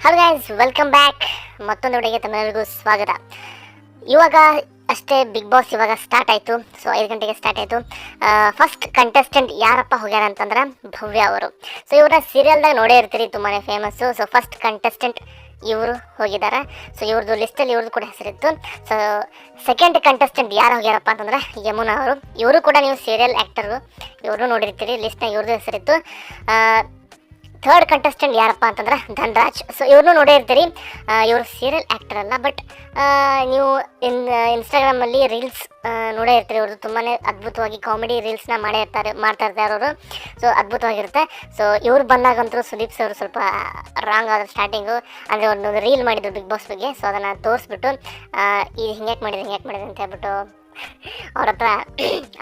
Hello guys, welcome back. ಮತ್ತೊಂದು ವಿಡಿಯೋಗೆ ತಮ್ಮೆಲ್ಲರಿಗೂ ಸ್ವಾಗತ. ಇವಾಗ ಅಷ್ಟೇ ಬಿಗ್ ಬಾಸ್ ಇವಾಗ ಸ್ಟಾರ್ಟ್ ಆಯಿತು. ಸೊ 5 ಗಂಟೆಗೆ ಸ್ಟಾರ್ಟ್ ಆಯಿತು. ಫಸ್ಟ್ ಕಂಟೆಸ್ಟೆಂಟ್ ಯಾರಪ್ಪ ಹೋಗ್ಯಾರ ಅಂತಂದ್ರೆ ಭವ್ಯ ಅವರು. ಸೊ ಇವ್ರನ್ನ ಸೀರಿಯಲ್ದಾಗ ನೋಡೇ ಇರ್ತೀರಿ, ತುಂಬಾ ಫೇಮಸ್ಸು. ಸೊ ಫಸ್ಟ್ ಕಂಟೆಸ್ಟೆಂಟ್ ಇವರು ಹೋಗಿದ್ದಾರೆ. ಸೊ ಇವ್ರದ್ದು ಲಿಸ್ಟಲ್ಲಿ ಇವ್ರದ್ದು ಕೂಡ ಹೆಸರಿತ್ತು. ಸೊ ಸೆಕೆಂಡ್ ಕಂಟೆಸ್ಟೆಂಟ್ ಯಾರು ಹೋಗ್ಯಾರಪ್ಪ ಅಂತಂದ್ರೆ ಯಮುನಾ ಅವರು. ಇವರು ಕೂಡ ನೀವು ಸೀರಿಯಲ್ ಆ್ಯಕ್ಟರು, ಇವರು ನೋಡಿರ್ತೀರಿ, ಲಿಸ್ಟ್ನಾಗ ಇವ್ರದ್ದು ಹೆಸರಿತ್ತು. ಥರ್ಡ್ ಕಂಟೆಸ್ಟೆಂಟ್ ಯಾರಪ್ಪ ಅಂತಂದ್ರೆ ಧನ್ರಾಜ್. ಸೊ ಇವ್ರನ್ನೂ ನೋಡೇ ಇರ್ತೀರಿ. ಇವರು ಸೀರಿಯಲ್ ಆ್ಯಕ್ಟರ್ ಅಲ್ಲ, ಬಟ್ ನೀವು ಇನ್ಸ್ಟಾಗ್ರಾಮಲ್ಲಿ ರೀಲ್ಸ್ ನೋಡೇ ಇರ್ತೀರಿ. ಇವ್ರದ್ದು ತುಂಬಾ ಅದ್ಭುತವಾಗಿ ಕಾಮಿಡಿ ರೀಲ್ಸ್ನ ಮಾಡ್ತಾ ಇರ್ತಾರೆ ಅವರು. ಸೊ ಅದ್ಭುತವಾಗಿರುತ್ತೆ. ಸೊ ಇವ್ರು ಬಂದಾಗಂತೂ ಸುದೀಪ್ ಸರ್ ಸ್ವಲ್ಪ ರಾಂಗ್ ಆದ್ರೆ ಸ್ಟಾರ್ಟಿಂಗು, ಅಂದರೆ ಒಂದು ರೀಲ್ ಮಾಡಿದ್ರು ಬಿಗ್ ಬಾಸ್ ಬಗ್ಗೆ. ಸೊ ಅದನ್ನು ತೋರಿಸ್ಬಿಟ್ಟು ಇದು ಹಿಂಗ್ಯಾಕೆ ಮಾಡಿದೆ ಅಂತ ಹೇಳ್ಬಿಟ್ಟು ಅವ್ರ ಹತ್ರ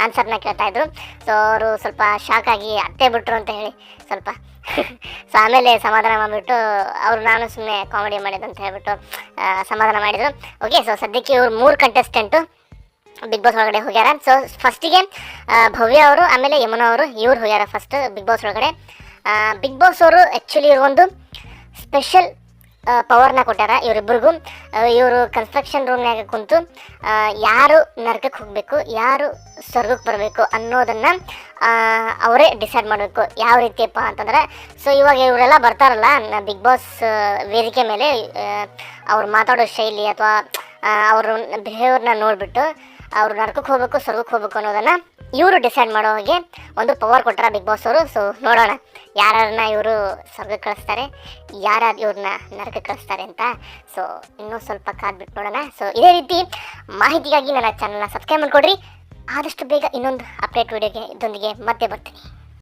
ಆನ್ಸರ್ನ ಕೇಳ್ತಾಯಿದ್ರು. ಸೊ ಅವರು ಸ್ವಲ್ಪ ಶಾಕ್ ಆಗಿ ಅತ್ತೇ ಬಿಟ್ರು ಅಂತ ಹೇಳಿ ಸ್ವಲ್ಪ ಸೊ ಆಮೇಲೆ ಸಮಾಧಾನ ಮಾಡಿಬಿಟ್ಟು ನಾನು ಸುಮ್ಮನೆ ಕಾಮಿಡಿ ಮಾಡಿದ್ದು ಅಂತ ಹೇಳ್ಬಿಟ್ಟು ಸಮಾಧಾನ ಮಾಡಿದರು. ಓಕೆ, ಸೊ ಸದ್ಯಕ್ಕೆ ಇವ್ರು 3 ಕಂಟೆಸ್ಟೆಂಟು ಬಿಗ್ ಬಾಸ್ ಒಳಗಡೆ ಹೋಗ್ಯಾರ. ಸೊ ಫಸ್ಟಿಗೆ ಭವ್ಯ ಅವರು, ಆಮೇಲೆ ಯಮುನಾ ಅವರು, ಇವ್ರು ಹೋಗ್ಯಾರ ಫಸ್ಟ್ ಬಿಗ್ ಬಾಸ್ ಒಳಗಡೆ. ಬಿಗ್ ಬಾಸ್ ಅವರು ಆ್ಯಕ್ಚುಲಿ ಇವ್ರಿಗೊಂದು ಸ್ಪೆಷಲ್ ಪವರ್ನ ಕೊಟ್ಟಾರ ಇವರಿಬ್ಬರಿಗೂ. ಇವರು ಕನ್ಸ್ಟ್ರಕ್ಷನ್ ರೂಮ್ನಾಗ ಕುಂತು ಯಾರು ನರಕಕ್ಕೆ ಹೋಗಬೇಕು, ಯಾರು ಸ್ವರ್ಗಕ್ಕೆ ಬರಬೇಕು ಅನ್ನೋದನ್ನು ಅವರೇ ಡಿಸೈಡ್ ಮಾಡಬೇಕು. ಯಾವ ರೀತಿಯಪ್ಪ ಅಂತಂದ್ರೆ, ಸೊ ಇವಾಗ ಇವರೆಲ್ಲ ಬರ್ತಾರಲ್ಲ ಬಿಗ್ ಬಾಸ್ ವೇದಿಕೆ ಮೇಲೆ, ಅವ್ರು ಮಾತಾಡೋ ಶೈಲಿ ಅಥವಾ ಅವ್ರ ಬಿಹೇವಿಯರ್ನ ನೋಡಿಬಿಟ್ಟು ಅವರು ನರಕಕ್ಕೆ ಹೋಗಬೇಕು, ಸ್ವರ್ಗಕ್ಕೆ ಹೋಗಬೇಕು ಅನ್ನೋದನ್ನು ಇವರು ಡಿಸೈಡ್ ಮಾಡೋ ಹಾಗೆ ಒಂದು ಪವರ್ ಕೊಟ್ಟಾರ ಬಿಗ್ ಬಾಸ್ ಅವರು. ಸೊ ನೋಡೋಣ ಯಾರನ್ನ ಇವರು ಸ್ವರ್ಗಕ್ಕೆ ಕಳಿಸ್ತಾರೆ, ಯಾರು ಇವ್ರನ್ನ ನರಕಕ್ಕೆ ಕಳಿಸ್ತಾರೆ ಅಂತ. ಸೊ ಇನ್ನೂ ಸ್ವಲ್ಪ ಕಾದ್ಬಿಟ್ಟು ನೋಡೋಣ. ಸೊ ಇದೇ ರೀತಿ ಮಾಹಿತಿಗಾಗಿ ನನ್ನ ಚಾನಲ್ನ ಸಬ್ಸ್ಕ್ರೈಬ್ ಮಾಡಿಕೊಡ್ರಿ. ಆದಷ್ಟು ಬೇಗ ಇನ್ನೊಂದು ಅಪ್ಡೇಟ್ ವಿಡಿಯೋಗೆ ಇದೊಂದಿಗೆ ಮತ್ತೆ ಬರ್ತೀನಿ.